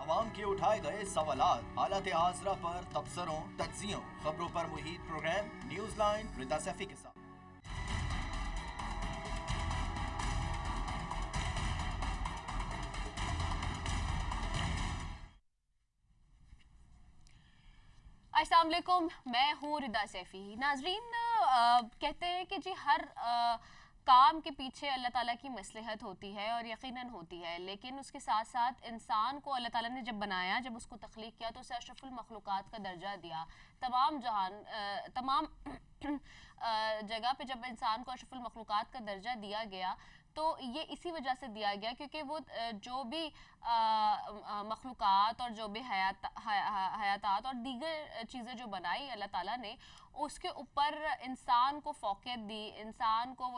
عوام کے اٹھائے گئے سوالات، حالات حاضرہ پر تبصروں، تجزیوں، خبروں پر محیط پروگرام نیوز لائن رضا سیفی کے ساتھ۔ السلام علیکم، میں ہوں رضا سیفی۔ ناظرین، کہتے ہیں کہ جی ہر کام کے پیچھے اللہ تعالیٰ کی مصلحت ہوتی ہے اور یقیناً ہوتی ہے، لیکن اس کے ساتھ ساتھ انسان کو اللہ تعالیٰ نے جب بنایا، جب اس کو تخلیق کیا تو اسے اشرف المخلوقات کا درجہ دیا۔ تمام جگہ پہ جب انسان کو اشرف المخلوقات کا درجہ دیا گیا تو یہ اسی وجہ سے دیا گیا کیونکہ وہ جو بھی مخلوقات اور جو بھی حیاتات اور دیگر چیزیں جو بنائی اللہ تعالیٰ نے، اس کے اوپر انسان کو فوقیت دی، انسان کو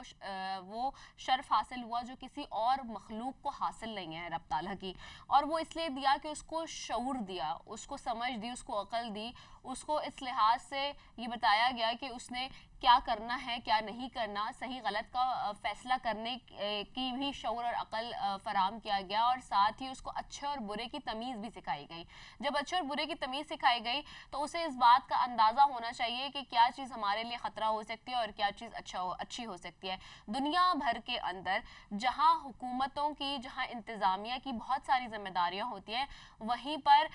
وہ شرف حاصل ہوا جو کسی اور مخلوق کو حاصل نہیں ہے رب تعالیٰ کی، اور وہ اس لیے دیا کہ اس کو شعور دیا، اس کو سمجھ دی، اس کو عقل دی، اس کو اس لحاظ سے یہ بتایا گیا کہ اس نے کیا کرنا ہے کیا نہیں کرنا، صحیح غلط کا فیصلہ کرنے کی بھی شعور اور عقل فراہم کیا گیا، اور ساتھ ہی اس کو اچھے اور برے کی تمیز بھی سکھائی گئی۔ جب اچھے اور برے کی تمیز سکھائی گئی تو اسے اس بات کا اندازہ ہونا چاہیے کہ کیا چیز ہمارے لیے خطرہ ہو سکتی ہے اور کیا چیز اچھی ہو سکتی ہے۔ دنیا بھر کے اندر جہاں حکومتوں کی، جہاں انتظامیہ کی بہت ساری ذمہ داریاں ہوتی ہیں، وہیں پر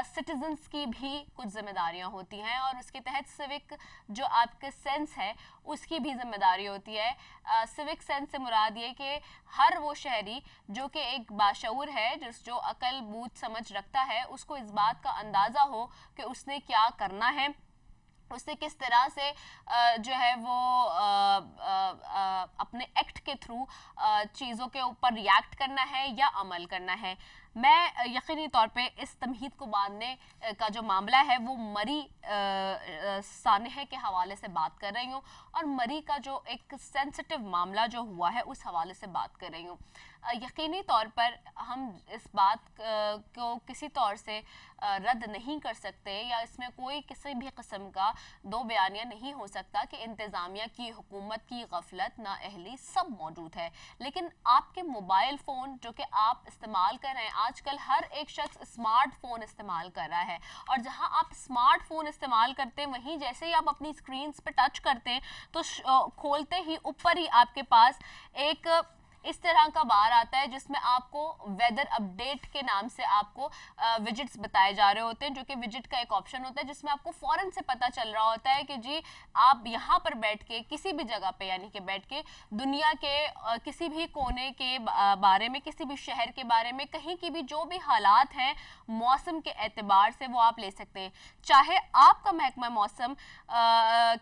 سٹیزنز کی بھی کچھ ذمہ داریاں ہوتی ہیں، اور اس کے تحت سیوک جو آپ کے سینس ہے اس کی بھی ذمہ داری ہوتی ہے۔ سیوک سینس سے مراد یہ کہ ہر وہ شہری جو کہ ایک باشعور ہے، جو عقل بوجھ سمجھ رکھتا ہے، اس کو اس بات کا اندازہ ہو کہ اس نے کیا کرنا ہے، اس نے کس طرح سے جو ہے وہ اپنے ایکٹ کے تھرو چیزوں کے اوپر ریاکٹ کرنا ہے یا عمل کرنا ہے۔ میں یقینی طور پہ اس تمہید کو باندھنے کا جو معاملہ ہے وہ مری سانحے کے حوالے سے بات کر رہی ہوں، اور مری کا جو ایک سینسٹیو معاملہ جو ہوا ہے اس حوالے سے بات کر رہی ہوں۔ یقینی طور پر ہم اس بات کو کسی طور سے رد نہیں کر سکتے، یا اس میں کوئی کسی بھی قسم کا دو بیانیہ نہیں ہو سکتا کہ انتظامیہ کی، حکومت کی غفلت، نااہلی سب موجود ہے، لیکن آپ کے موبائل فون جو کہ آپ استعمال کر رہے ہیں، آج کل ہر ایک شخص اسمارٹ فون استعمال کر رہا ہے، اور جہاں آپ اسمارٹ فون استعمال کرتے ہیں وہیں جیسے ہی آپ اپنی اسکرینز پہ ٹچ کرتے ہیں تو کھولتے ہی اوپر ہی آپ کے پاس ایک اس طرح کا بار آتا ہے جس میں آپ کو ویدر اپڈیٹ کے نام سے آپ کو ویجٹس بتائے جا رہے ہوتے ہیں، جو کہ ویجٹ کا ایک آپشن ہوتا ہے جس میں آپ کو فوراً سے پتہ چل رہا ہوتا ہے کہ جی آپ یہاں پر بیٹھ کے کسی بھی جگہ پہ، یعنی کہ بیٹھ کے دنیا کے کسی بھی کونے کے بارے میں، کسی بھی شہر کے بارے میں، کہیں کی بھی جو بھی حالات ہیں موسم کے اعتبار سے وہ آپ لے سکتے ہیں، چاہے آپ کا محکمہ موسم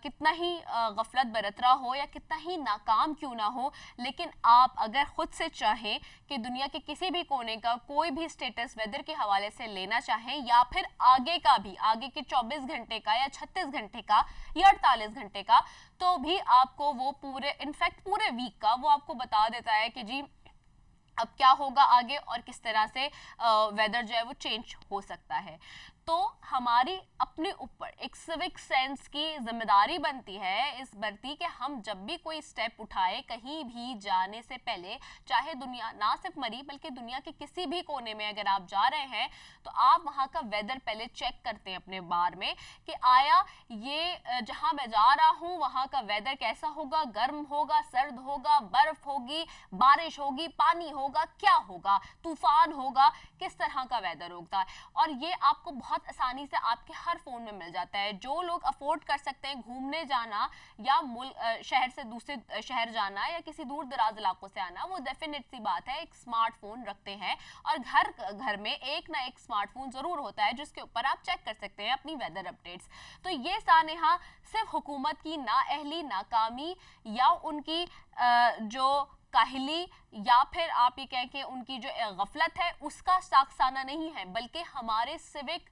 کتنا ہی غفلت برت رہا ہو یا کتنا ہی ناکام کیوں نہ ہو، لیکن آپ اگر خود سے چاہیں کہ دنیا کے کسی بھی کونے کا کوئی بھی سٹیٹس ویدر کے حوالے سے لینا چاہیں، یا پھر آگے کا بھی، آگے کے 24 گھنٹے کا یا 36 گھنٹے کا یا 48 گھنٹے کا، تو بھی آپ کو وہ پورے انفیکٹ پورے ویک کا وہ آپ کو بتا دیتا ہے کہ جی اب کیا ہوگا آگے اور کس طرح سے ویدر جو ہے وہ چینج ہو سکتا ہے۔ تو ہماری اپنے اوپر ایک سیوک سینس کی ذمہ داری بنتی ہے اس برتی کہ ہم جب بھی کوئی سٹیپ اٹھائے کہیں بھی جانے سے پہلے، چاہے دنیا نہ صرف مری بلکہ دنیا کے کسی بھی کونے میں اگر آپ جا رہے ہیں تو آپ وہاں کا ویدر پہلے چیک کرتے ہیں اپنے بار میں کہ آیا یہ جہاں میں جا رہا ہوں وہاں کا ویدر کیسا ہوگا، گرم ہوگا، سرد ہوگا، برف ہوگی، بارش ہوگی، پانی ہوگا، کیا ہوگا، طوفان ہوگا، کس طرح کا ویدر ہوگا، اور یہ آپ کو بہت آسانی سے آپ کے ہر فون میں مل جاتا ہے۔ جو لوگ افورڈ کر سکتے ہیں گھومنے جانا یا شہر سے دوسرے شہر جانا یا کسی دور دراز علاقوں سے آنا، وہ ڈیفینیٹ سی بات ہے ایک سمارٹ فون رکھتے ہیں، اور گھر میں ایک نہ ایک سمارٹ فون ضرور ہوتا ہے جس کے اوپر آپ چیک کر سکتے ہیں اپنی ویدر اپڈیٹس۔ تو یہ سانحہ صرف حکومت کی نااہلی، ناکامی یا ان کی جو کاہلی یا پھر آپ یہ کہیں کہ ان کی جو غفلت ہے اس کا ساکسانہ نہیں ہے، بلکہ ہمارے سیوک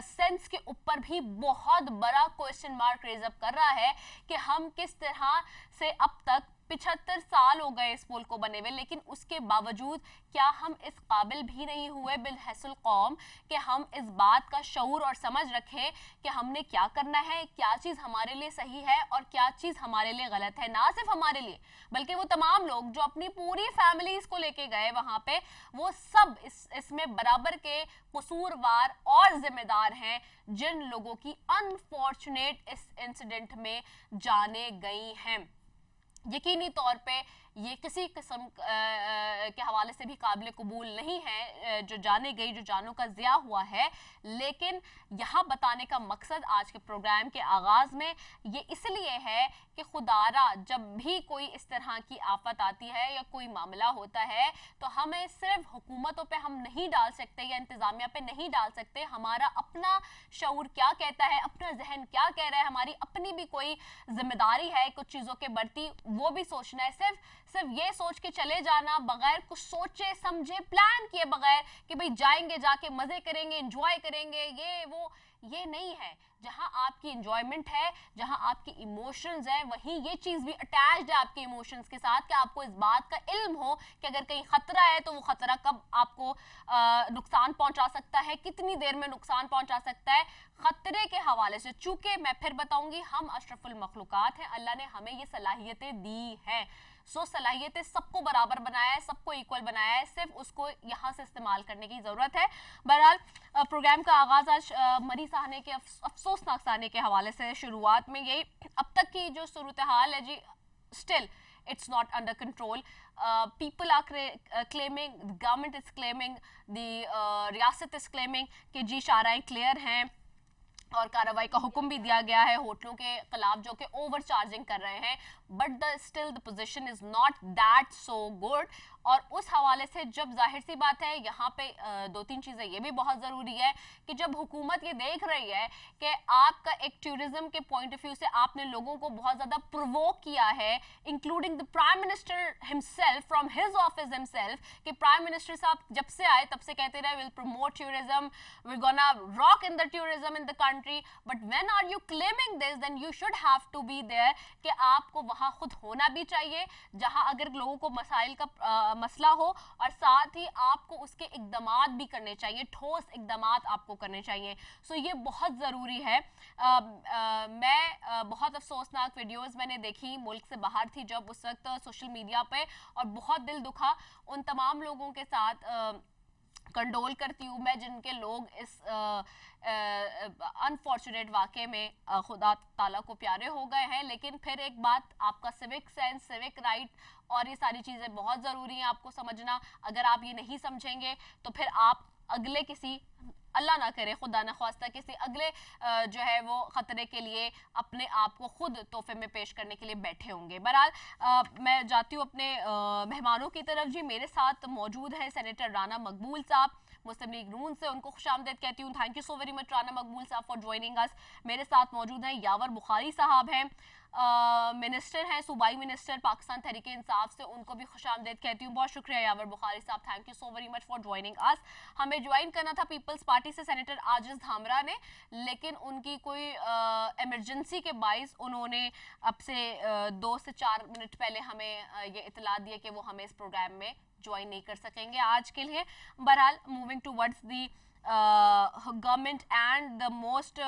سینس کے اوپر بھی بہت بڑا کوسچن مارک ریز اپ کر رہا ہے کہ ہم کس طرح سے اب تک 75 साल हो गए इस पुल को बने हुए, लेकिन उसके बावजूद क्या हम इस काबिल भी नहीं हुए बिलहसुल कौम कि हम इस बात का शऊर और समझ रखें कि हमने क्या करना है, क्या चीज़ हमारे लिए सही है और क्या चीज़ हमारे लिए गलत है। ना सिर्फ हमारे लिए बल्कि वो तमाम लोग जो अपनी पूरी फैमिलीज को लेके गए वहां पे, वो सब इसमें बराबर के कसूरवार और जिम्मेदार हैं जिन लोगों की अनफॉर्चुनेट इस इंसिडेंट में जाने गई हैं। यकीनी तौर पे ये किसी किस्म के हवाले से भी काबिल कबूल नहीं है जो जाने गई, जो जानों का ज़िया हुआ है। लेकिन यहाँ बताने का मकसद आज के प्रोग्राम के आगाज़ में ये इसलिए है कि खुदारा जब भी कोई इस तरह की आफत आती है या कोई मामला होता है तो हमें सिर्फ हुकूमतों पे हम नहीं डाल सकते या इंतज़ामिया पे नहीं डाल सकते। हमारा अपना शऊर क्या कहता है, अपना जहन क्या कह रहा है, हमारी अपनी भी कोई जिम्मेदारी है कुछ चीज़ों के बढ़ती, वो भी सोचना है। सिर्फ ये सोच के चले जाना बगैर कुछ सोचे समझे प्लान किए बगैर कि भाई जाएंगे, जाके मजे करेंगे, एंजॉय करेंगे, ये नहीं है। जहां आपकी एंजॉयमेंट है, जहां आपके इमोशंस हैं, वहीं ये चीज़ भी अटैच्ड है आपके इमोशंस के साथ कि आपको इस बात का इल्म हो कि अगर कहीं खतरा है तो वो खतरा कब आपको नुकसान पहुंचा सकता है, कितनी देर में नुकसान पहुंचा सकता है। खतरे के हवाले से चूंकि मैं फिर बताऊंगी हम अशरफुल मखलूकात हैं, अल्लाह ने हमें ये सलाहियतें दी हैं। सलाहियतें सबको बराबर बनाया है, सबको इक्वल बनाया है, सिर्फ उसको यहाँ से इस्तेमाल करने की ज़रूरत है। बहरहाल प्रोग्राम का आगाज़ आज मरी साहने के अफसोसनाक साहने के हवाले से शुरुआत में यही अब तक की जो सूरत हाल है जी, still it's not under control. People are claiming, the government is claiming, the रियासत is claiming कि जी शाराएं क्लियर हैं और कार्रवाई का हुक्म भी दिया गया है होटलों के खिलाफ जो कि ओवर चार्जिंग कर रहे हैं, but still the position is not that so good. और उस हवाले से जब जाहिर सी बात है यहाँ पे दो तीन चीज़ें ये भी बहुत ज़रूरी है कि जब हुकूमत ये देख रही है कि आपका एक टूरिज्म के पॉइंट ऑफ व्यू से आपने लोगों को बहुत ज़्यादा प्रोवोक किया है, including the prime minister himself from his office himself, कि प्राइम मिनिस्टर साहब जब से आए तब से कहते रहे will promote tourism, we gonna rock in the tourism in the country, but when are you claiming this then you should have to be there कि आपको वहाँ खुद होना भी चाहिए जहाँ अगर लोगों को मसाइल का मसला हो, और साथ ही आपको उसके इकदामात भी करने चाहिए, ठोस इकदामात आपको करने चाहिए। सो ये बहुत ज़रूरी है। मैं बहुत अफसोसनाक वीडियोस मैंने देखी, मुल्क से बाहर थी जब, उस वक्त सोशल मीडिया पे, और बहुत दिल दुखा उन तमाम लोगों के साथ कंडोल करती हूँ मैं जिनके लोग इस अनफॉर्चुनेट वाक़े में खुदा ताला को प्यारे हो गए हैं। लेकिन फिर एक बात, आपका सिविक सेंस, सिविक राइट और ये सारी चीज़ें बहुत ज़रूरी हैं आपको समझना। अगर आप ये नहीं समझेंगे तो फिर आप अगले किसी, अल्लाह ना करे खुदा न ख्वास्ता, किसी अगले जो है वो ख़तरे के लिए अपने आप को खुद तोहफे में पेश करने के लिए बैठे होंगे। बहरहाल मैं जाती हूँ अपने मेहमानों की तरफ। जी मेरे साथ मौजूद है सेनेटर राना मकबूल साहब मुस्लिम लीग नून से, उनको खुशामदीद कहती हूँ। Thank you so very much Rana मकबूल साहब फॉर ज्वाइनिंग अस। मेरे साथ मौजूद हैं यावर बुखारी साहब हैं, मिनिस्टर हैं, सूबाई मिनिस्टर पाकिस्तान तहरीक इंसाफ से, उनको भी खुशामदीद कहती हूँ। बहुत शुक्रिया यावर बुखारी साहब, thank you so very much for joining us. हमें ज्वाइन करना था पीपल्स पार्टी से सेनेटर आजिज धामरा ने, लेकिन उनकी कोई इमरजेंसी के बाइस उन्होंने अब से 2 से 4 मिनट पहले हमें ये इतला दी कि वो हमें इस प्रोग्राम में ज्वाइन नहीं कर सकेंगे आज के लिए। बहरहाल moving towards the government and the most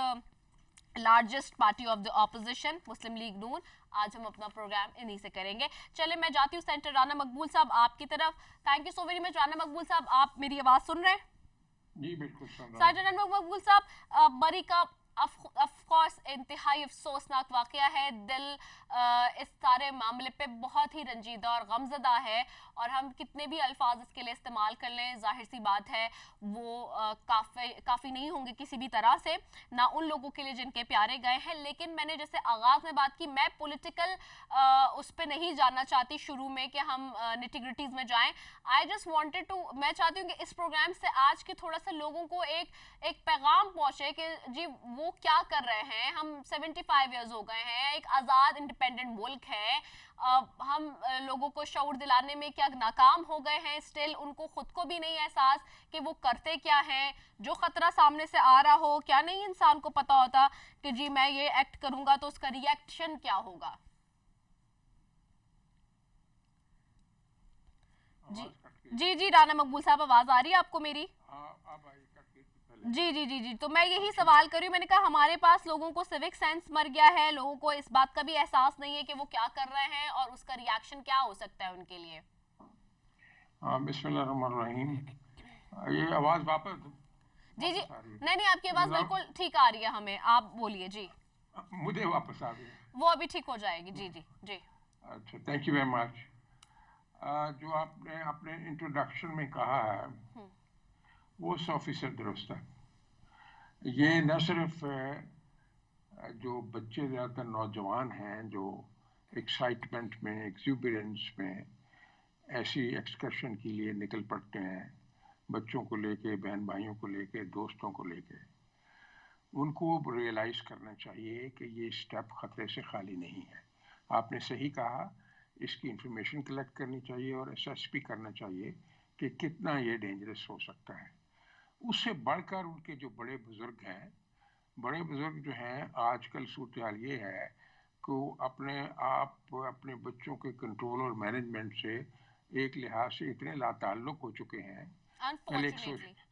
largest party of the opposition Muslim League Noon, आज हम अपना प्रोग्राम इन्हीं से करेंगे। चले मैं जाती हूँ सेनेटर राना मकबूल साहब आपकी तरफ। Thank you so very much Rana मकबूल साहब, आप मेरी आवाज़ सुन रहे हैं? जी बिल्कुल सुन रहा हूं। सेनेटर राना मकबूल साहब, मरी का ऑफकोर्स इंतहाई अफसोसनाक वाक़या है। दिल इस सारे मामले पे बहुत ही रंजीदा और गमज़दा है, और हम कितने भी अल्फाज इसके लिए इस्तेमाल कर लें, जाहिर सी बात है वो काफ़ी नहीं होंगे किसी भी तरह से, ना उन लोगों के लिए जिनके प्यारे गए हैं। लेकिन मैंने जैसे आगाज़ में बात की, मैं पॉलिटिकल उस पर नहीं जानना चाहती शुरू में कि हम निटिग्रिटीज़ में जाएं। आई जस्ट वांटेड टू, मैं चाहती हूँ कि इस प्रोग्राम से आज के थोड़ा सा लोगों को एक पैगाम पहुँचे कि जी वो क्या कर रहे हैं। हम 75 ईयर्स हो गए हैं, एक आज़ाद इंडिपेंडेंट मुल्क है, हम लोगों को शऊर दिलाने में क्या नाकाम हो गए हैं। स्टिल उनको खुद को भी नहीं एहसास कि वो करते क्या हैं। जो ख़तरा सामने से आ रहा हो, क्या नहीं इंसान को पता होता कि जी मैं ये एक्ट करूँगा तो उसका रिएक्शन क्या होगा। जी जी राना मकबूल साहब, आवाज आ रही है आपको मेरी? अब आई कट के पहले। जी जी जी जी, तो मैं यही सवाल कर रही हूँ, मैंने कहा हमारे पास लोगों को सिविक सेंस मर गया है, लोगों को इस बात का भी एहसास नहीं है कि वो क्या कर रहे हैं और उसका रिएक्शन क्या हो सकता है उनके लिए। बिस्मिल्लाहिर्रहमानिर्रहीम। ये आवाज वापस जी जी, आ रही है? नहीं नहीं, आपकी आवाज बिल्कुल ठीक आ रही है हमें, आप बोलिए जी। मुझे वापस आ गई। वो अभी ठीक हो जाएगी। जी जी जी। अच्छा, थैंक यू वेरी मच। जो आपने अपने इंट्रोडक्शन में कहा है वो 100% दुरुस्त है। ये न सिर्फ जो बच्चे ज़्यादातर नौजवान हैं जो एक्साइटमेंट में, एक्सूबरेंस में ऐसी एक्सकर्शन के लिए निकल पड़ते हैं, बच्चों को लेके, बहन भाइयों को लेके, दोस्तों को लेके, उनको रियलाइज़ करना चाहिए कि ये स्टेप ख़तरे से खाली नहीं है। आपने सही कहा, इसकी इंफॉर्मेशन कलेक्ट करनी चाहिए और असेस भी करना चाहिए कि कितना ये डेंजरस हो सकता है। उससे बढ़कर उनके जो बड़े बुज़ुर्ग हैं, बड़े बुज़ुर्ग जो हैं, आजकल सूरत हाल ये है कि अपने आप अपने बच्चों के कंट्रोल और मैनेजमेंट से एक लिहाज से इतने लाताल्लुक हो चुके हैं। पहले एक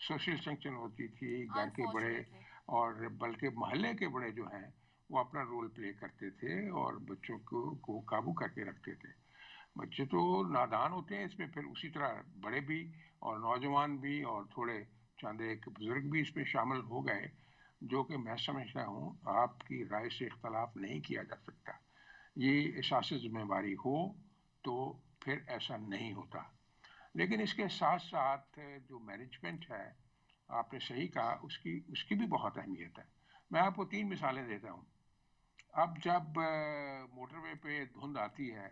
सोशल सेंक्शन होती थी, घर के बड़े और बल्कि मोहल्ले के बड़े जो हैं वो अपना रोल प्ले करते थे और बच्चों को काबू करके रखते थे। बच्चे तो नादान होते हैं इसमें, फिर उसी तरह बड़े भी और नौजवान भी और थोड़े चंद एक बुजुर्ग भी इसमें शामिल हो गए, जो कि मैं समझता हूँ आपकी राय से इख्तलाफ नहीं किया जा सकता। ये एहसास ज़िम्मेवारी हो तो फिर ऐसा नहीं होता। लेकिन इसके साथ साथ जो मैनेजमेंट है, आपने सही कहा, उसकी भी बहुत अहमियत है। मैं आपको 3 मिसालें देता हूँ। अब जब मोटरवे पे धुंध आती है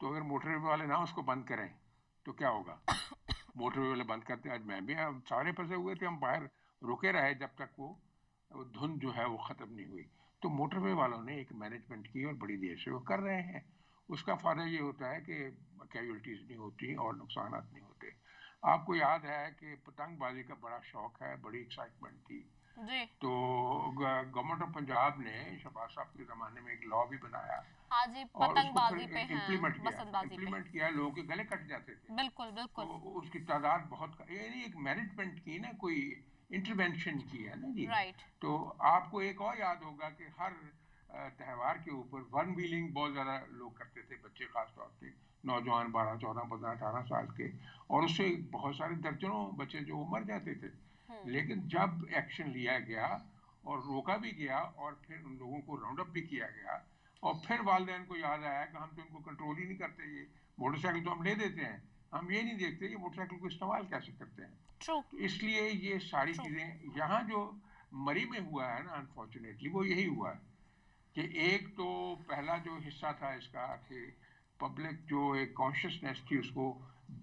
तो अगर मोटरवे वाले ना उसको बंद करें तो क्या होगा? मोटरवे वाले बंद करते, आज मैं भी, हम सारे फंसे हुए थे, हम बाहर रुके रहे जब तक वो धुंध जो है वो ख़त्म नहीं हुई। तो मोटरवे वालों ने एक मैनेजमेंट की और बड़ी देर से वो कर रहे हैं। उसका फ़ायदा ये होता है कि कैजुअल्टीज़ नहीं होती और नुकसानात नहीं होते। आपको याद है कि पतंगबाजी का बड़ा शौक है, बड़ी एक्साइटमेंट थी जी। तो गवर्नमेंट ऑफ पंजाब ने शहबाज साहब के ज़माने में एक लॉ भी बनाया। हाँ जी, और उसको पतंगबाजी फिर पे इम्प्लीमेंट किया, लोगों के गले कट जाते थे। बिल्कुल बिल्कुल। तो उसकी तादाद बहुत, यानी एक मैनेजमेंट की ना, कोई इंटरवेंशन की है ना जी। राइट। तो आपको एक और याद होगा कि हर त्यौहार के ऊपर वन व्हीलिंग बहुत ज़्यादा लोग करते थे, बच्चे खास तौर पे, नौजवान 12, 14, 15, 18 साल के, और उससे बहुत सारे दर्जनों बच्चे जो मर जाते थे। लेकिन जब एक्शन लिया गया और रोका भी गया और फिर उन लोगों को राउंड अप भी किया गया और फिर वालिदैन को याद आया कि हम तो इनको कंट्रोल ही नहीं करते, ये मोटरसाइकिल तो हम ले देते हैं, हम ये नहीं देखते ये मोटरसाइकिल को इस्तेमाल कैसे करते हैं। ट्रू। तो इसलिए ये सारी चीज़ें यहाँ जो मरी में हुआ है ना, अनफॉर्चुनेटली वो यही हुआ है कि एक तो पहला जो हिस्सा था इसका कि पब्लिक जो एक कॉन्शियसनेस थी उसको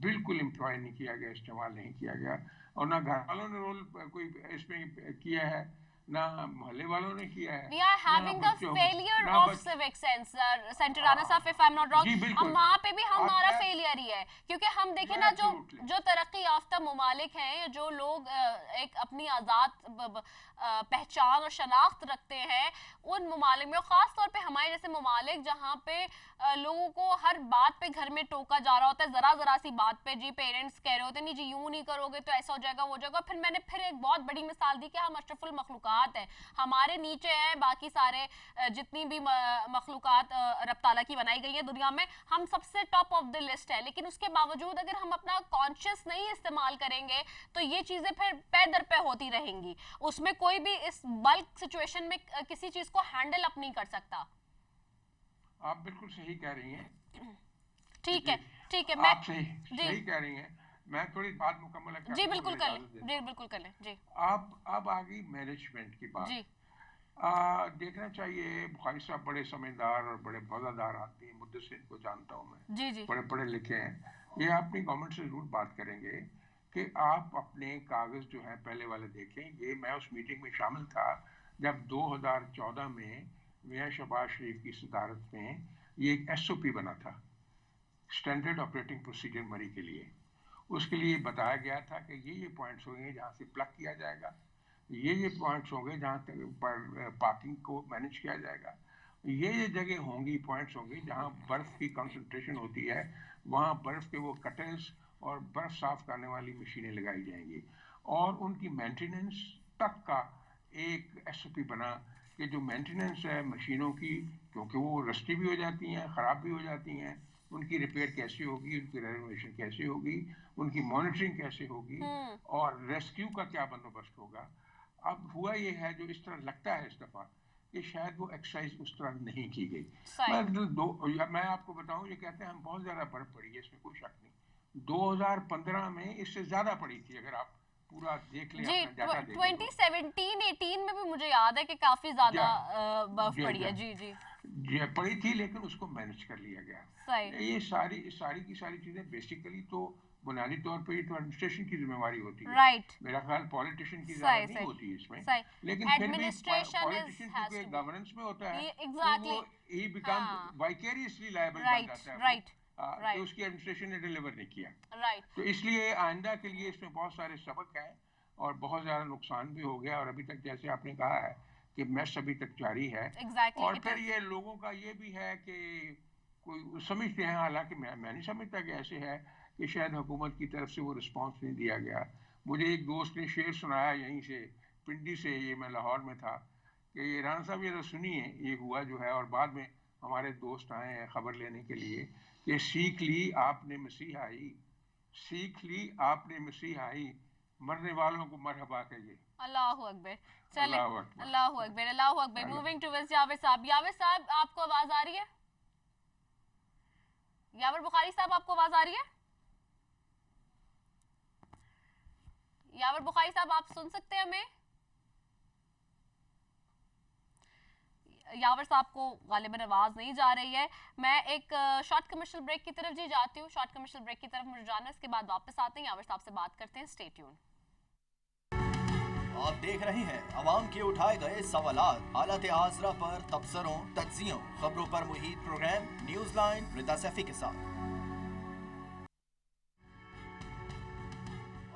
बिल्कुल एम्प्लॉय नहीं किया गया, इस्तेमाल नहीं किया गया, और ना घर वालों ने रोल कोई इसमें किया है, ना मोहल्ले वालों ने किया है। We are having the failure of civic sense, centre Rana साहब, if I'm not wrong, हम वहाँ पे भी हमारा फेलियर ही है, क्योंकि हम देखें ना जो तरक्की याफ्ता ममालिक हैं, जो लोग एक अपनी आज़ाद पहचान और शनाख्त रखते हैं, उन ममालिक में, खास तौर पे हमारे जैसे ममालिक जहाँ पे लोगों को हर बात पे घर में टोका जा रहा होता है, जरा जरा सी बात पे जी पेरेंट्स कह रहे होते हैं नहीं जी यूं नहीं करोगे तो ऐसा हो जाएगा वो हो जाएगा। फिर मैंने फिर एक बहुत बड़ी मिसाल दी कि हम अशरफुल मखलूकात हैं, हमारे नीचे हैं बाकी सारे जितनी भी मखलूकात रब ताला की बनाई गई है दुनिया में, हम सबसे टॉप ऑफ द लिस्ट है। लेकिन उसके बावजूद अगर हम अपना कॉन्शियस नहीं इस्तेमाल करेंगे तो ये चीजें फिर पे दर पे होती रहेंगी, उसमें कोई भी इस बल्क सिचुएशन में किसी चीज को हैंडल अप नहीं कर सकता। आप बिल्कुल सही कह रही हैं। ठीक है ठीक है, मैं आप सही कह रही हैं। मैं थोड़ी बात मुकम्मल कर, जी बिल्कुल कर लें, जी बिल्कुल कर लें जी। आप अब आ गई मैनेजमेंट की बात जी। देखना चाहिए, बुखारी साहब बड़े समझदार और बड़े वफादार आदमी, मुद्दे को जानता हूँ मैं जी जी, बड़े पढ़े लिखे हैं, ये अपनी गवर्नमेंट से जरूर बात करेंगे कि आप अपने कागज जो है पहले वाले देखें। ये मैं उस मीटिंग में शामिल था जब 2014 में मियां शहबाज शरीफ की सदारत में ये एक SOP बना था, स्टैंडर्ड ऑपरेटिंग प्रोसीजर मरी के लिए। उसके लिए बताया गया था कि ये पॉइंट्स होंगे जहाँ से प्लग किया जाएगा, ये पॉइंट्स होंगे जहाँ पर पार्किंग को मैनेज किया जाएगा, ये जगह होंगी, पॉइंट्स होंगी जहाँ बर्फ़ की कंसंट्रेशन होती है, वहाँ बर्फ़ के वो कटर्स اور برف صاف کرنے والی مشینیں لگائی جائیں گی اور ان کی مینٹیننس تک کا ایک ایس او پی بنا کہ جو مینٹیننس ہے مشینوں کی، کیونکہ وہ رسٹی بھی ہو جاتی ہیں، خراب بھی ہو جاتی ہیں، ان کی ریپیئر کیسے ہوگی، ان کی رینوویشن کیسے ہوگی، ان کی مانیٹرنگ کیسے ہوگی اور ریسکیو کا کیا بندوبست ہوگا. اب ہوا یہ ہے جو اس طرح لگتا ہے اس دفعہ کہ شاید وہ ایکسرسائز اس طرح نہیں کی گئی. میں آپ کو بتاؤں، یہ کہتے ہیں ہم بہت زیادہ برف پڑی ہے، اس میں کوئی شک نہیں. 2015 میں اس سے زیادہ پڑی تھی، اگر آپ پورا دیکھ لیں اپنا ڈیٹا دیکھ لیں. 2017-18 میں بھی مجھے یاد ہے کہ کافی زیادہ برف پڑی ہے. جی جی جی پڑی تھی، لیکن اس کو مینج کر لیا گیا. یہ ساری کی ساری چیزیں بیسیکلی تو بنیادی طور پہ یہ تو ایڈمنسٹریشن کی ذمہ داری ہوتی ہے. میرا خیال پولیٹیشین کی زیادہ نہیں ہوتی اس میں، لیکن پھر بھی پولیٹیشین کیونکہ گورننس میں ہوتا ہے تو وہ ہی بیکم وائکیریسلی لائبل بن جاتا ہے کہ اس کی ایڈمنسٹریشن نے ڈیلیور نہیں کیا. تو اس لیے آئندہ کے لیے اس میں بہت سارے سبق ہیں اور بہت زیادہ نقصان بھی ہو گیا، اور ابھی تک جیسے آپ نے کہا ہے کہ میس ابھی تک جاری ہے. اور پھر یہ لوگوں کا یہ بھی ہے کہ کوئی سمجھتے ہیں، حالانکہ میں نہیں سمجھتا کہ ایسے ہے کہ شاید حکومت کی طرف سے وہ رسپانس نہیں دیا گیا. مجھے ایک دوست نے شعر سنایا یہیں سے پنڈی سے، یہ میں لاہور میں تھا، کہ رانا صاحب یہ تو سنیے یہ ہوا جو ہے. اور بعد میں ہمارے دوست آئے ہیں خبر لینے کے لیے کہ سیکھ لی آپ نے مسیحائی، سیکھ لی آپ نے مسیحائی، مرنے والوں کو مرحبا کہیے. اللہ اکبر. چلیں اللہ اکبر اللہ اکبر. موونگ ٹوورڈز یاور صاحب. یاور صاحب آپ کو آواز آ رہی ہے؟ یاور بخاری صاحب آپ کو آواز آ رہی ہے؟ یاور بخاری صاحب آپ سن سکتے ہیں ہمیں؟ یاور صاحب کو غالباً آواز نہیں جا رہی ہے. میں ایک شارٹ کمرشل بریک کی طرف جاتی ہوں. شارٹ کمرشل بریک کی طرف مجھے جانا ہے، اس کے بعد واپس آتے ہیں، یاور صاحب سے بات کرتے ہیں. Stay tune. آپ دیکھ رہے ہیں عوام کے اٹھائے گئے سوالات، حالات حاضرہ پر تبصروں، تجزیوں، خبروں پر محیط پروگرام نیوز لائن رضا سیفی کے ساتھ.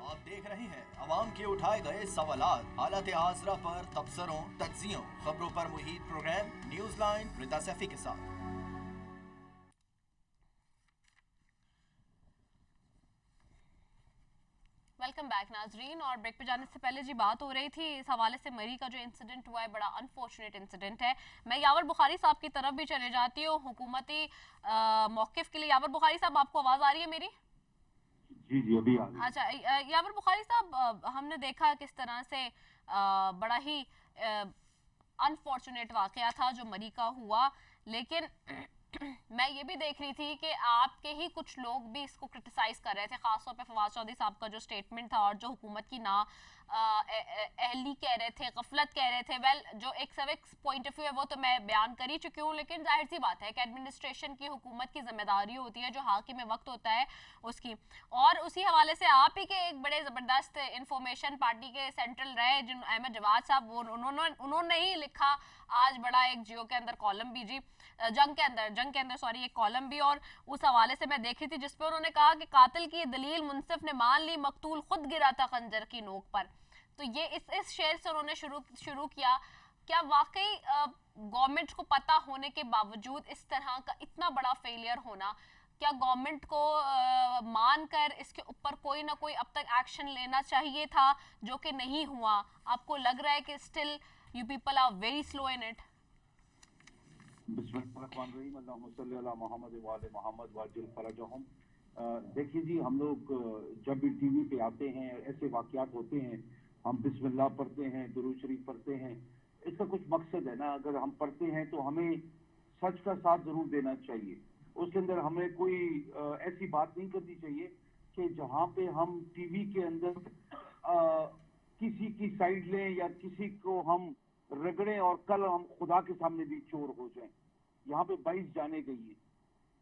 آپ دیکھ رہے ہیں عوام کے اٹھائے گئے سوالات، حالات حاضرہ پر تبصروں، تجزیوں، خبروں پر محیط پروگرام نیوز لائن رضا سیفی کے ساتھ. ویلکم بیک ناظرین. اور بریک پہ جانے سے پہلے جی بات ہو رہی تھی اس حوالے سے مری کا جو انسیڈنٹ ہوا ہے، بڑا انفارچونیٹ انسیڈنٹ ہے. میں یاور بخاری صاحب کی طرف بھی چلے جاتی ہوں حکومتی موقف کے لیے. یاور بخاری صاحب آپ کو آواز آ رہی ہے میری؟ جی جی ابھی آ رہی ہے. اچھا یاور بخاری صاحب، ہم نے دیکھا کس طرح سے بڑا ہی انفارچونیٹ واقعہ تھا جو مری کا ہوا، لیکن میں یہ بھی دیکھ رہی تھی کہ آپ کے ہی کچھ لوگ بھی اس کو کرٹیسائز کر رہے تھے، خاص طور پہ فواز چودھری صاحب کا جو سٹیٹمنٹ تھا اور جو حکومت کی نا اہلی کہہ رہے تھے، غفلت کہہ رہے تھے. ویل جو ایک سوکس پوائنٹ آف ویو ہے وہ تو میں بیان کر ہی چکی ہوں، لیکن ظاہر سی بات ہے کہ ایڈمنسٹریشن کی، حکومت کی ذمہ داری ہوتی ہے جو حاکم وقت ہوتا ہے اس کی. اور اسی حوالے سے آپ ہی کے ایک بڑے زبردست انفارمیشن پارٹی کے سینٹرل رہے جن احمد جواد صاحب، انہوں نے ہی لکھا آج بڑا ایک جیو کے اندر کالم بھی، جی جنگ کے اندر سوری ایک کالم بھی، اور اس حوالے سے میں دیکھ رہی تھی جس پہ انہوں نے کہا کہ قاتل کی دلیل منصف نے مان لی، مقتول خود گرا تھا خنجر کی نوک پر. تو یہ اس شعر سے انہوں نے شروع کیا. کیا واقعی گورنمنٹ کو پتہ ہونے کے باوجود اس طرح کا اتنا بڑا فیلئر ہونا، کیا گورنمنٹ کو مان کر اس کے اوپر کوئی نہ کوئی اب تک ایکشن لینا چاہیے تھا جو کہ نہیں ہوا؟ آپ کو لگ رہا ہے کہ still you people are very slow in it? بسم اللہ الرحمن الرحیم. اللہم صلی علی محمد وآل محمد وعجل فرجہم. دیکھیے جی، ہم لوگ جب بھی ٹی وی پہ آتے ہیں، ایسے واقعات ہوتے ہیں، ہم بسم اللہ پڑھتے ہیں، درود شریف پڑھتے ہیں. اس کا کچھ مقصد ہے نا. اگر ہم پڑھتے ہیں تو ہمیں سچ کا ساتھ ضرور دینا چاہیے. اس کے اندر ہمیں کوئی ایسی بات نہیں کرنی چاہیے کہ جہاں پہ ہم ٹی وی کے اندر کسی کی سائڈ لیں یا کسی کو ہم رگڑیں اور کل ہم خدا کے سامنے بھی چور ہو جائیں. یہاں پہ 22 جانیں گئی ہیں،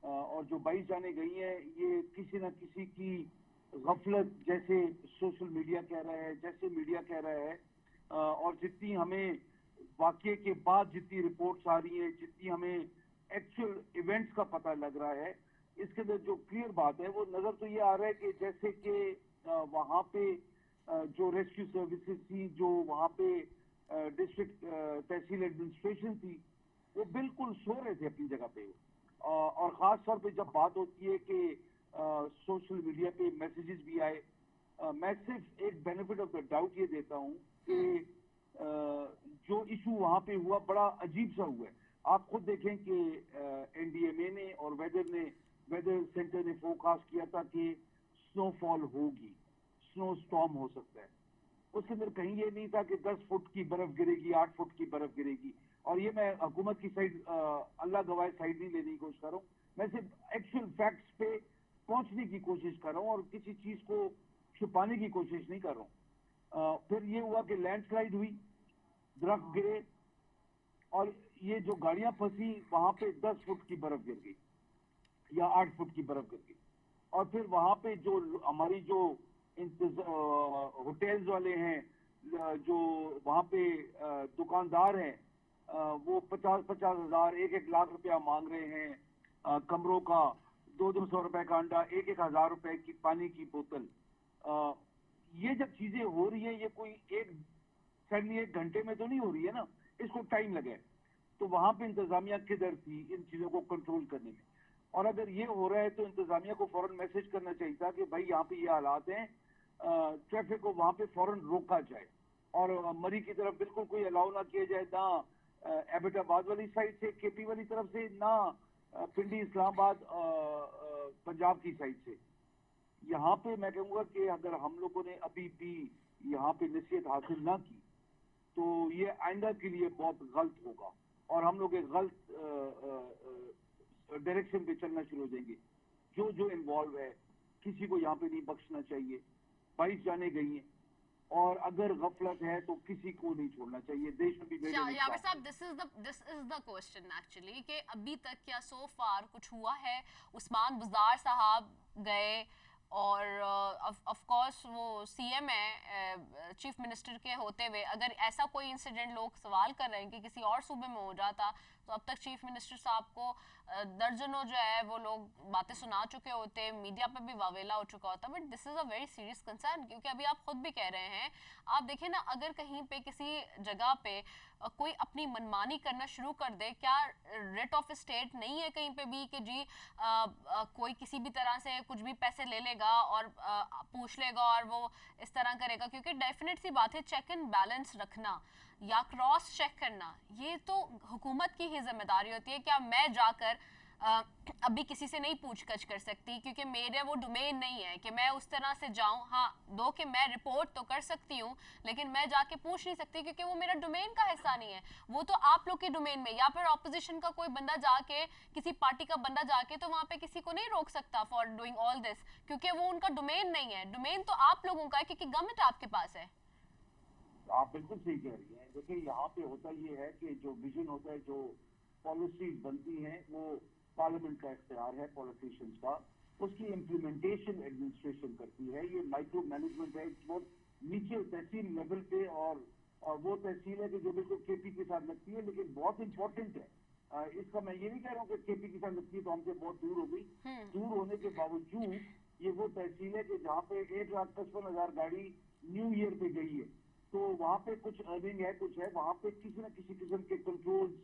اور جو 22 جانیں گئی ہیں یہ کسی نہ کسی کی غفلت، جیسے سوشل میڈیا کہہ رہا ہے، جیسے میڈیا کہہ رہا ہے، اور جتنی ہمیں واقعے کے بعد جتنی رپورٹس آ رہی ہیں، جتنی ہمیں ایکچوئل ایونٹس کا پتہ لگ رہا ہے، اس کے اندر جو کلیئر بات ہے وہ نظر تو یہ آ رہا ہے کہ جیسے کہ وہاں پہ جو ریسکیو سروسز تھی، جو وہاں پہ ڈسٹرکٹ تحصیل ایڈمنسٹریشن تھی، وہ بالکل سو رہے تھے اپنی جگہ پہ. اور خاص طور پہ جب بات ہوتی ہے کہ सोशल मीडिया पे मैसेजेस भी आए। मैं सिर्फ एक बेनिफिट ऑफ द डाउट ये देता हूँ कि जो इशू वहाँ पे हुआ बड़ा अजीब सा हुआ है। आप खुद देखें कि एनडीएमए ने और वेदर सेंटर ने फोरकास्ट किया था कि स्नोफॉल होगी, स्नो स्टॉर्म हो सकता है। उसके अंदर कहीं ये नहीं था कि 10 फुट की बर्फ गिरेगी, 8 फुट की बर्फ गिरेगी। और ये मैं हुकूमत की साइड, अल्लाह गवाह, साइड नहीं लेने की कोशिश कर रहा हूँ, मैं सिर्फ एक्चुअल फैक्ट्स पे पहुंचने की कोशिश कर रहा हूँ और किसी चीज को छुपाने की कोशिश नहीं कर रहा हूँ। फिर ये हुआ कि लैंडस्लाइड हुई, दरख्त गिरे, और ये जो गाड़ियां फंसी वहां पे 10 फुट की बर्फ गिर गई या 8 फुट की बर्फ गिर गई। और फिर वहां पे जो हमारी जो होटल्स वाले हैं, जो वहां पे दुकानदार हैं, वो 50-50 हजार, 1-1 लाख रुपया मांग रहे हैं कमरों का, 200-200 रुपए का अंडा, 1-1 हजार रुपए की पानी की बोतल। ये जब चीजें हो रही है, ये कोई सडनली 1 घंटे में तो नहीं हो रही है ना, इसको टाइम लगे। तो वहां पे इंतजामिया किधर थी इन चीजों को कंट्रोल करने में? और अगर ये हो रहा है तो इंतजामिया को फौरन मैसेज करना चाहिए था कि भाई यहाँ पे ये हालात हैं, ट्रैफिक को वहां पे फौरन रोका जाए और मरी की तरफ बिल्कुल कोई अलाउ ना किया जाए, ना एबटाबाद वाली साइड से, केपी वाली तरफ से, ना पिंडी इस्लामाबाद पंजाब की साइड से। यहाँ पे मैं कहूँगा कि अगर हम लोगों ने अभी भी यहाँ पे नसीहत हासिल ना की तो ये आइंदा के लिए बहुत गलत होगा और हम लोग एक गलत डायरेक्शन पे चलना शुरू हो जाएंगे। जो इन्वॉल्व है किसी को यहाँ पे नहीं बख्शना चाहिए। 22 जाने गई हैं और अगर गफलत है तो किसी को नहीं छोड़ना चाहिए। देश में भी यावर साहब, this is the question actually कि अभी तक क्या सो फार कुछ हुआ है? उस्मान बुज़दार साहब गए और ऑफ कोर्स वो सीएम है, चीफ मिनिस्टर के होते हुए, अगर ऐसा कोई इंसिडेंट लोग सवाल कर रहे हैं कि किसी और सूबे में हो जाता तो अब तक चीफ मिनिस्टर साहब को दर्जनों जो है वो लोग बातें सुना चुके होते, मीडिया पे भी वावेला हो चुका होता। But this is a very serious concern, क्योंकि अभी आप खुद भी कह रहे हैं, आप देखें ना, अगर कहीं पे किसी जगह पे कोई अपनी मनमानी करना शुरू कर दे, क्या रिट ऑफ स्टेट नहीं है कहीं पे भी कि जी कोई किसी भी तरह से कुछ भी पैसे ले लेगा और पूछ लेगा और वो इस तरह करेगा? क्योंकि डेफिनेट सी बात है, चेक एंड बैलेंस रखना या क्रॉस चेक करना ये तो हुकूमत की ही जिम्मेदारी होती है। क्या मैं जाकर अभी किसी से नहीं पूछताछ कर सकती क्योंकि मेरे वो डोमेन नहीं है कि मैं उस तरह से जाऊं? हाँ, दो कि मैं रिपोर्ट तो कर सकती हूँ लेकिन मैं जाके पूछ नहीं सकती क्योंकि वो मेरा डोमेन का हिस्सा नहीं है, वो तो आप लोग के डोमेन में। या फिर ऑपोजिशन का कोई बंदा जाके, किसी पार्टी का बंदा जाके तो वहां पे किसी को नहीं रोक सकता फॉर डूइंग ऑल दिस, क्योंकि वो उनका डोमेन नहीं है। डोमेन तो आप लोगों का है क्योंकि गवर्नमेंट आपके पास है। आप बिल्कुल सही कह रही हैं। देखिए, यहाँ पे होता ये है कि जो विजन होता है, जो पॉलिसीज बनती हैं, वो पार्लियामेंट का इख्तियार है, पॉलिटिशियंस का। उसकी इम्प्लीमेंटेशन एडमिनिस्ट्रेशन करती है। ये माइक्रो मैनेजमेंट है बहुत नीचे तहसील लेवल पे, और वो तहसील है कि जो बिल्कुल केपी के साथ लगती है, लेकिन बहुत इंपॉर्टेंट है। इसका मैं ये नहीं कह रहा हूँ कि केपी के साथ लगती है तो हमसे बहुत दूर हो गई। दूर होने के बावजूद ये वो तहसील है कि जहाँ पे 1,55,000 गाड़ी न्यू ईयर पे गई है, तो वहाँ पे कुछ अर्निंग है, कुछ है वहाँ पे किसी न किसी किस्म के कंट्रोल्स,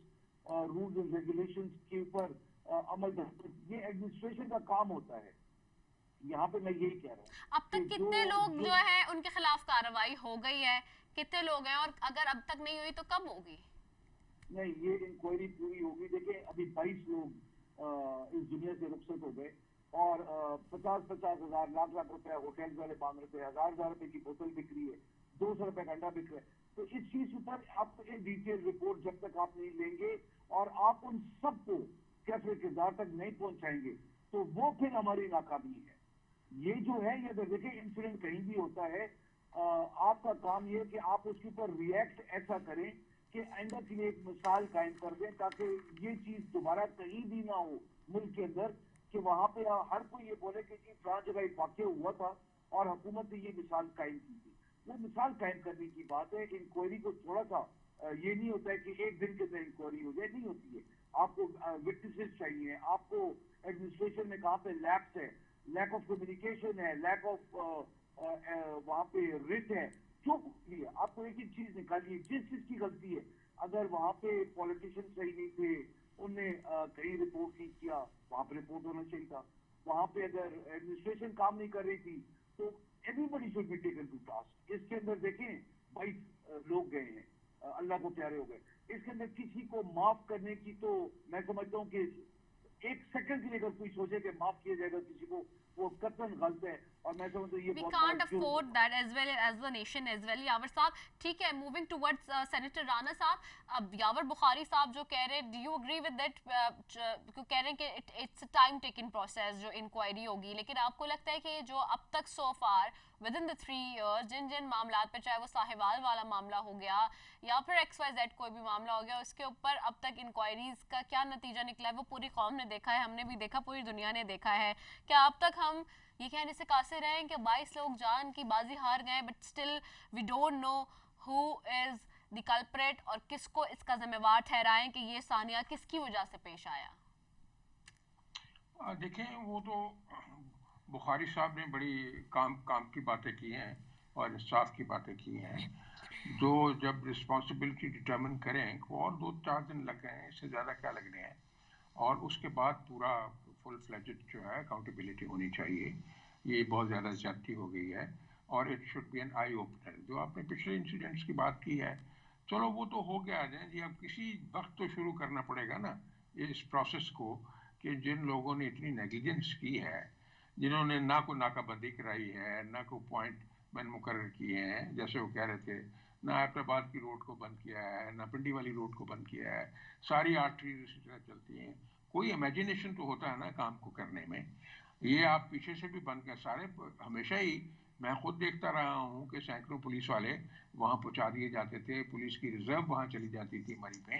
रूल्स एंड रेगुलेशंस के ऊपर अमल दस्तूर, ये एडमिनिस्ट्रेशन का काम होता है। यहाँ पे मैं यही कह रहा हूँ। अब तक कितने लोग जो है उनके खिलाफ कार्रवाई हो गई है? कितने लोग हैं? और अगर अब तक नहीं हुई तो कब होगी? नहीं, ये इंक्वायरी पूरी होगी। देखिए, अभी 22 लोग इस दुनिया से रुखसत हो गए और 50-50 हजार, लाख रुपए होटल वाले मांग रहे थे, 1,000 रुपए की बोतल बिक रही है, 200 रुपए का अंडा बिक रहा है। तो इस चीज पर आपको एक डिटेल रिपोर्ट जब तक आप नहीं लेंगे और आप उन सबको कैसे किरदार तक नहीं पहुंचाएंगे तो वो फिर हमारी नाकामी है। ये जो है, ये देखिए, इंसिडेंट कहीं भी होता है, आपका काम ये है कि आप उसके ऊपर रिएक्ट ऐसा करें कि आइंदा के लिए एक मिसाल कायम कर दें, ताकि ये चीज दोबारा कहीं भी ना हो मुल्क के अंदर कि वहां पे हर कोई ये बोले कि जी फलां जगह एक वाकया हुआ था और हुकूमत ने ये मिसाल कायम की थी। वो मिसाल कायम करने की बात है। इंक्वायरी को थोड़ा सा ये नहीं होता है कि एक दिन के अंदर इंक्वायरी हो जाए, नहीं होती है। आपको विटनेसेस चाहिए, आपको एडमिनिस्ट्रेशन में कहाँ पे लैप्स है, लैक ऑफ कम्युनिकेशन है, लैक ऑफ वहाँ पे रिट है, जो भी है आपको एक ही चीज निकालिए, जिस चीज की गलती है। अगर वहाँ पे पॉलिटिशियन सही नहीं थे, उनने कहीं रिपोर्ट नहीं किया, वहाँ पे रिपोर्ट होना चाहिए था। वहाँ पे अगर एडमिनिस्ट्रेशन काम नहीं कर रही थी तो everybody should be taken to task. इसके अंदर देखें 22 लोग गए हैं, अल्लाह को प्यारे हो गए। इसके अंदर किसी को माफ करने की तो मैं समझता हूँ कि एक सेकंड के लिए अगर कोई सोचे कि माफ किया जाएगा किसी को, वो कतन गलत है। और मैं समझता हूँ ये We बहुत can't बड़ा जुर्म afford that as well as the nation as well. यावर साहब ठीक है, moving towards Senator राणा साहब, अब यावर बुखारी साहब जो कह रहे हैं, do you agree with that? कह रहे हैं कि it's a time taking process जो inquiry होगी, लेकिन आपको लगता है कि जो अब तक so far within the 3 years जिन जिन मामलात पे, चाहे वो साहिवाल वाला मामला हो गया या फिर XYZ कोई भी मामला हो गया, उसके ऊपर अब तक इंक्वायरीज का क्या नतीजा निकला है वो पूरी कौम ने देखा है, हमने भी देखा, पूरी दुनिया ने देखा है। क्या अब तक हम ये कहने से कासिर रहे हैं कि 22 लोग जान की बाजी हार गए, but still we don't know who is the culprit और किसको इसका जिम्मेवार ठहराएं कि ये सानिया किसकी वजह से पेश आया? देखें, वो तो बुखारी साहब ने बड़ी काम की बातें की हैं और इंसाफ की बातें की हैं। जो जब रिस्पॉन्सिबिलिटी डिटर्मिन करें और 2-4 दिन लग गए हैं, इससे ज़्यादा क्या लगने हैं, और उसके बाद पूरा फुल फ्लेजेड जो है अकाउंटेबिलिटी होनी चाहिए। ये बहुत ज़्यादा ज़्यादती हो गई है और it should be an eye opener. जो आपने पिछले इंसिडेंट्स की बात की है, चलो वो तो हो गया है जी, अब किसी वक्त तो शुरू करना पड़ेगा ना इस प्रोसेस को कि जिन लोगों ने इतनी नेग्लिजेंस की है, जिन्होंने ना कोई नाकाबंदी कराई है, ना कोई पॉइंट मैन मुकर्रर किए हैं, जैसे वो कह रहे थे, ना हैदराबाद की रोड को बंद किया है, ना पिंडी वाली रोड को बंद किया है, सारी आर्टरीज उसी तरह चलती हैं। कोई इमेजिनेशन तो होता है ना काम को करने में। ये आप पीछे से भी बंद कर, सारे हमेशा ही मैं खुद देखता रहा हूँ कि सैकड़ों पुलिस वाले वहाँ पहुँचा दिए जाते थे, पुलिस की रिजर्व वहाँ चली जाती थी मरी पे,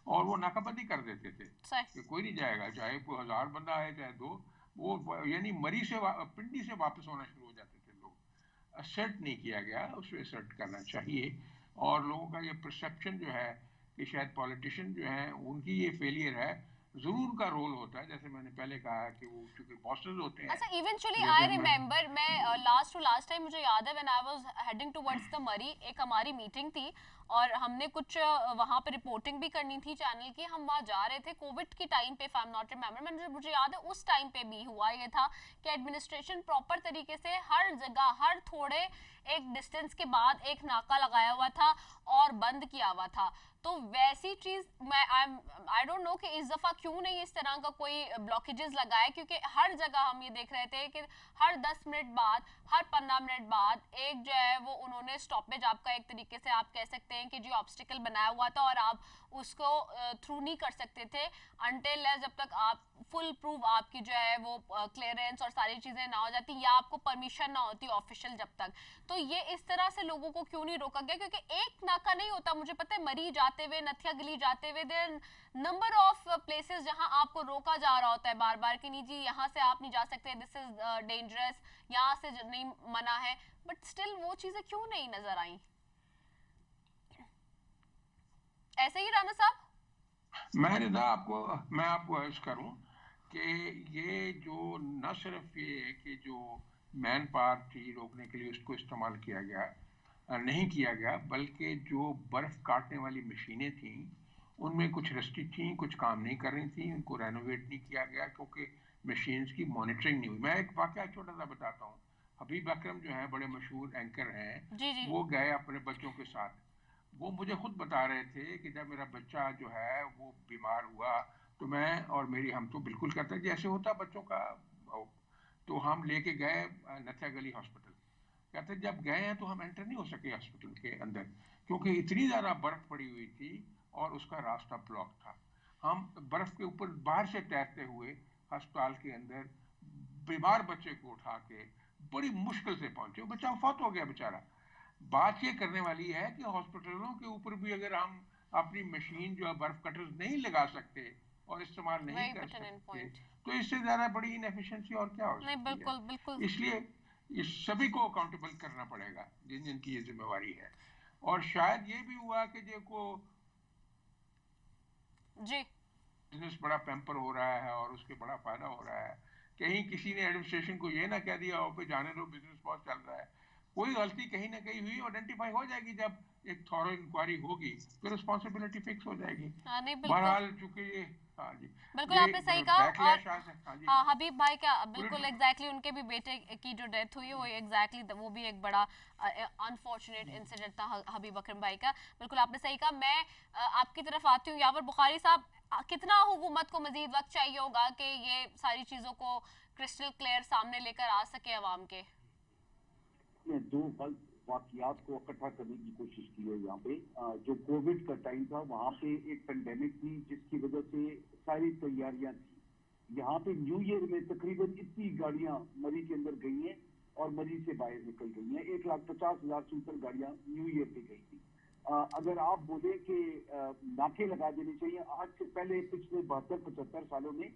और वो नाकाबंदी कर देते थे कि कोई नहीं जाएगा, चाहे कोई 1000 बंदा आए चाहे 2, वो यानी मरी से पिंडी से वापस होना शुरू हो जाते थे लोग। असर्ट नहीं किया गया, उसको असर्ट करना चाहिए। और लोगों का ये परसेप्शन जो है कि शायद पॉलिटिशियन जो है उनकी ये फेलियर है, जरूर उनका रोल होता है, जैसे मैंने पहले कहा कि वो चूंकि बॉसेस होते हैं। अच्छा, इवेंचुअली आई रिमेंबर, मैं लास्ट टाइम मुझे याद है when I was heading towards the मरी, एक हमारी मीटिंग थी और हमने कुछ वहाँ पे रिपोर्टिंग भी करनी थी चैनल की। हम वहाँ जा रहे थे कोविड की टाइम पे, if I am not remember, मुझे याद है उस टाइम पे भी हुआ ये था कि एडमिनिस्ट्रेशन प्रॉपर तरीके से हर जगह हर थोड़े एक डिस्टेंस के बाद एक नाका लगाया हुआ था और बंद किया हुआ था। तो वैसी चीज मैं आई डोंट नो कि इस दफा क्यों नहीं इस तरह का कोई ब्लॉकेजेस लगाए, क्योंकि हर जगह हम ये देख रहे थे कि हर 10 मिनट बाद, हर 15 मिनट बाद एक जो है वो उन्होंने स्टॉपेज आपका एक तरीके से आप कह सकते हैं कि जो ऑब्स्टिकल बनाया हुआ था और आप उसको थ्रू नहीं कर सकते थे अनटिल जब तक आप फुल प्रूफ आपकी जो है वो क्लियरेंस और सारी चीजें ना हो जाती या आपको परमिशन ना होती ऑफिशियल जब तक। तो ये इस तरह से लोगों को क्यों नहीं रोका गया? क्योंकि एक नाका नहीं होता, मुझे पता है मरी जाते हुए, नथिया गली जाते हुए, देयर नंबर ऑफ प्लेसेस जहां आपको रोका जा रहा होता है बार बार कि नहीं जी यहाँ से आप नहीं जा सकते, दिस इज डेंजरस, यहाँ से नहीं मना है, बट स्टिल वो चीजें क्यों नहीं नजर आई? ऐसे ही राणा साहब, मैं आपको अर्ज करूं कि ये जो न सिर्फ ये कि जो मैन पावर थी रोकने के लिए उसको इस्तेमाल किया गया, नहीं किया गया, बल्कि जो बर्फ काटने वाली मशीनें थी उनमें कुछ रस्टी थी, कुछ काम नहीं कर रही थी, उनको रेनोवेट नहीं किया गया क्योंकि मशीन्स की मॉनिटरिंग नहीं हुई। मैं एक वाकया छोटा सा बताता हूँ। हबीब अकरम जो है बड़े मशहूर एंकर हैं, जी। वो गए अपने बच्चों के साथ। वो मुझे खुद बता रहे थे कि जब मेरा बच्चा जो है वो बीमार हुआ तो मैं और मेरी, हम तो बिल्कुल करते जैसे होता बच्चों का, तो हम लेके गए नथिया गली हॉस्पिटल। कहते जब गए हैं तो हम एंटर नहीं हो सके हॉस्पिटल के अंदर क्योंकि इतनी ज़्यादा बर्फ पड़ी हुई थी और उसका रास्ता ब्लॉक था। हम बर्फ के ऊपर बाहर से तैरते हुए अस्पताल के अंदर बीमार बच्चे को उठा के बड़ी मुश्किल से पहुंचे। बच्चा फौत हो गया बेचारा। बात ये करने वाली है कि हॉस्पिटलों के ऊपर भी अगर हम अपनी मशीन जो है बर्फ कटर्स नहीं लगा सकते और इस्तेमाल नहीं कर सकते तो इससे ज्यादा बड़ी इनएफिशिएंसी और क्या हो सकती है। बिल्कुल। इसलिए इस सभी को अकाउंटेबल करना पड़ेगा जिन जिन की ये जिम्मेवारी है। और शायद ये भी हुआ कि जिनको जी बिजनेस बड़ा पैम्पर हो रहा है और उसके बड़ा फायदा हो रहा है, कहीं किसी ने एडमिनिस्ट्रेशन को ये ना कह दिया हो पे जाने दो बिजनेस बहुत चल रहा है, कोई गलती कहीं ना कहीं हुई, आइडेंटिफाई हो जाएगी, जब एक थॉरो इंक्वायरी होगी फिर रिस्पॉन्सिबिलिटी फिक्स हो जाएगी। नहीं बिल्कुल बहरहाल चूंकि ये, हाँ जी, बिल्कुल आपने सही कहा। और हाँ जी, हाँ हबीब भाई का बिल्कुल एग्जैक्टली उनके भी बेटे की जो डेथ हुई वो एग्जैक्टली वो भी एक बड़ा अनफॉर्चुनेट इंसिडेंट था हबीब अकरम भाई का। बिल्कुल आपने सही कहा। मैं आपकी तरफ आती हूँ यावर बुखारी साहब, कितना हुकूमत को मजीद वक्त चाहिए होगा कि ये सारी चीजों को क्रिस्टल क्लियर सामने लेकर आ सके अवाम के? दो वाकयात को इकट्ठा करने की कोशिश की है यहाँ पे। जो कोविड का टाइम था वहाँ पे एक पेंडेमिक थी जिसकी वजह से सारी तैयारियां थी। यहाँ पे न्यू ईयर में तकरीबन इतनी गाड़ियां मरी के अंदर गई हैं और मरी से बाहर निकल गई हैं। 1,50,000 से ऊपर गाड़ियां न्यू ईयर पे गई थी। अगर आप बोले कि नाके लगा देने चाहिए, आज से पहले पिछले 72-75 सालों में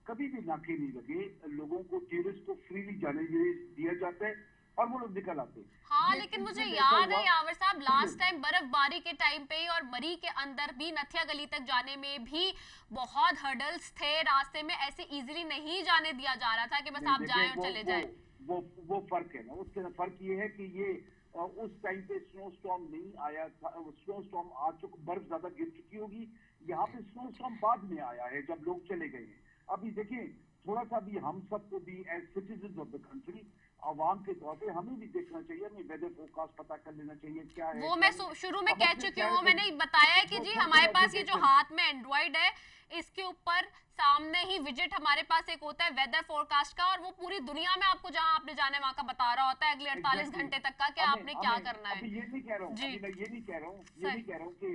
कभी भी नाके नहीं लगे। लोगों को टूरिस्ट को फ्रीली जाने दिया जाता है और वो लोग निकल आते हैं। हाँ लेकिन मुझे याद है यावर साहब लास्ट टाइम बर्फबारी के टाइम पे और मरी के अंदर भी नथिया गली तक जाने में भी बहुत हर्डल्स थे, रास्ते में ऐसे इजीली नहीं जाने दिया जा रहा था कि बस आप जाएं और चले जाएं। वो फर्क है ना, उसके फर्क ये है कि ये उस टाइम पे स्नो स्टॉर्म नहीं आया था। स्नो स्टॉर्म आ चुका, बर्फ ज्यादा गिर चुकी होगी। यहाँ पे स्नो स्टॉर्म बाद में आया है जब लोग चले गए हैं। अभी देखिए थोड़ा सा भी हम सबको भी as citizen of the country, आवाम के तौर पे हमें भी देखना चाहिए, हमें वेदर फोरकास्ट पता कर लेना चाहिए क्या है। वो मैं शुरू में कह चुकी हूँ, मैंने बताया है कि जी हमारे पास ये जो हाथ में एंड्रॉइड है इसके ऊपर सामने ही विजेट हमारे पास एक होता है वेदर फोरकास्ट का, और वो पूरी दुनिया में आपको जहां आपने जाने वहां का बता रहा होता है अगले 48 घंटे तक का कि आपने क्या करना है। ये नहीं कह रहा हूँ, मैं ये नहीं कह रहा हूँ कि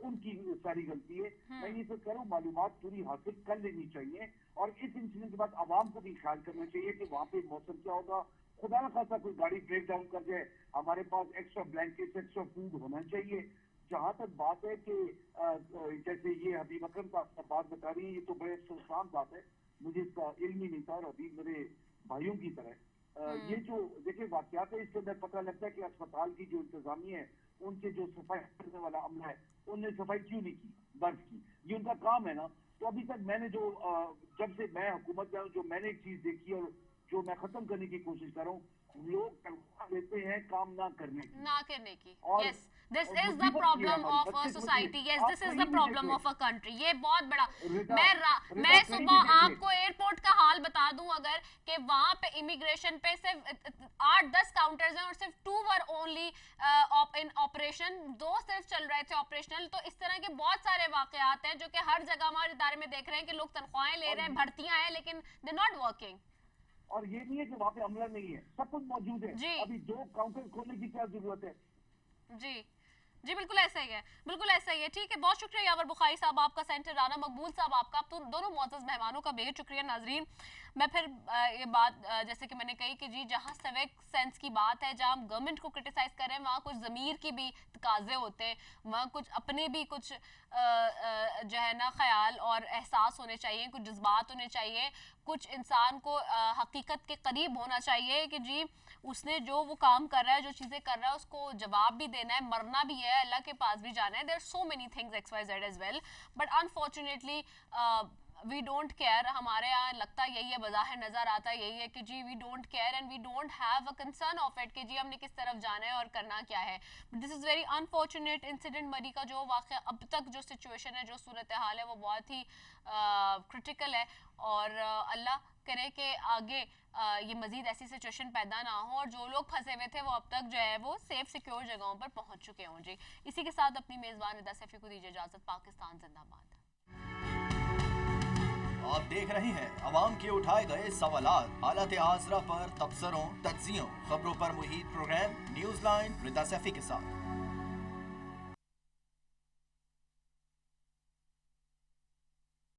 उनकी सारी गलती है। मैं ये तो कह रहा हूँ मालूमात पूरी हासिल कर लेनी चाहिए और इस इंसिडेंट के बाद आवाम को भी ख्याल करना चाहिए कि वहाँ पे मौसम क्या होगा। खुदा न खासा कोई गाड़ी ब्रेक डाउन कर जाए, हमारे पास एक्स्ट्रा ब्लैंकेट, एक्स्ट्रा फूड होना चाहिए। जहाँ तक बात है कि जैसे ये हबीब अकरम का बात बता रही है, ये तो बड़े सुनसान बात है, मुझे इसका इल्म ही नहीं था और अभी मेरे भाइयों की तरह ये जो देखिए वाकयात है, इसके अंदर पता लगता है कि अस्पताल की जो इंतजामिया है, उनके जो सफाई करने वाला अमला है, उनने सफाई क्यों नहीं की बर्फ की, ये उनका काम है ना। तो अभी तक मैंने जो जब से मैं हुकूमत में हूँ, जो मैंने एक चीज देखी और जो मैं खत्म करने की कोशिश कर रहा हूँ, लोग तनख्वाह लेते हैं काम ना करने की। Yes this is the problem of a society, yes this is the problem of a country. ये बहुत बड़ा, मैं सुबह आपको एयरपोर्ट का हाल बता दूं अगर कि वहां पे इमिग्रेशन पे सिर्फ 8-10 काउंटर्स हैं और सिर्फ 2 वर ओनली इन ऑपरेशन, 2 सिर्फ चल रहे थे ऑपरेशनल। तो इस तरह के बहुत सारे वाकयात हैं जो कि हर जगह हमारे इदारे में देख रहे हैं कि लोग तनख्वाहें ले रहे हैं, भर्तियां हैं, लेकिन दे नॉट वर्किंग। और ये नहीं है कि वहाँ पे अमला नहीं है, सब कुछ मौजूद है। अभी 2 काउंटर खोलने की क्या जरूरत है? जी बिल्कुल ऐसा ही है, बिल्कुल ऐसा ही है। ठीक है, बहुत शुक्रिया यावर बुखारी साहब आपका, सेंटर राना मकबूल साहब आपका, आप तो दोनों मुअज़्ज़ज़ मेहमानों का बेहद शुक्रिया। नाजरीन मैं फिर ये बात जैसे कि मैंने कही कि जी जहाँ सिविक सेंस की बात है, जहाँ हम गवर्नमेंट को क्रिटिसाइज कर रहे हैं, वहाँ कुछ ज़मीर की भी तकाज़े होते हैं, वहाँ कुछ अपने भी कुछ जो है ना ख्याल और एहसास होने चाहिए, कुछ जज्बात होने चाहिए, कुछ इंसान को हकीकत के करीब होना चाहिए कि जी उसने जो वो काम कर रहा है, जो चीज़ें कर रहा है, उसको जवाब भी देना है, मरना भी है, अल्लाह के पास भी जाना है। There are so many things XYZ as well, but unfortunately we don't care. हमारे यहाँ लगता यही है, बज़ाहिर नज़र आता है यही है कि जी we don't care and we don't have a concern of it कि जी हमने किस तरफ जाना है और करना क्या है। This is very unfortunate incident. मरी का जो वाक़या अब तक जो सिचुएशन है, जो सूरत हाल है, वो बहुत ही क्रिटिकल है और अल्लाह करे कि आगे ये मज़ीद ऐसी सिचुएशन पैदा ना हो और जो लोग फंसे हुए थे वो अब तक जो है वो सेफ सिक्योर जगहों पर पहुँच चुके हों। जी इसी के साथ अपनी मेज़बान रिदा सैफी को दीजिए इजाज़त। पाकिस्तान जिंदाबाद। आप देख रहे हैं अवाम के उठाए गए सवालात, हालत आसरा पर तबसरों, तज्जियों, खबरों पर मुहित प्रोग्राम न्यूज़ लाइन रिदा सैफी के साथ।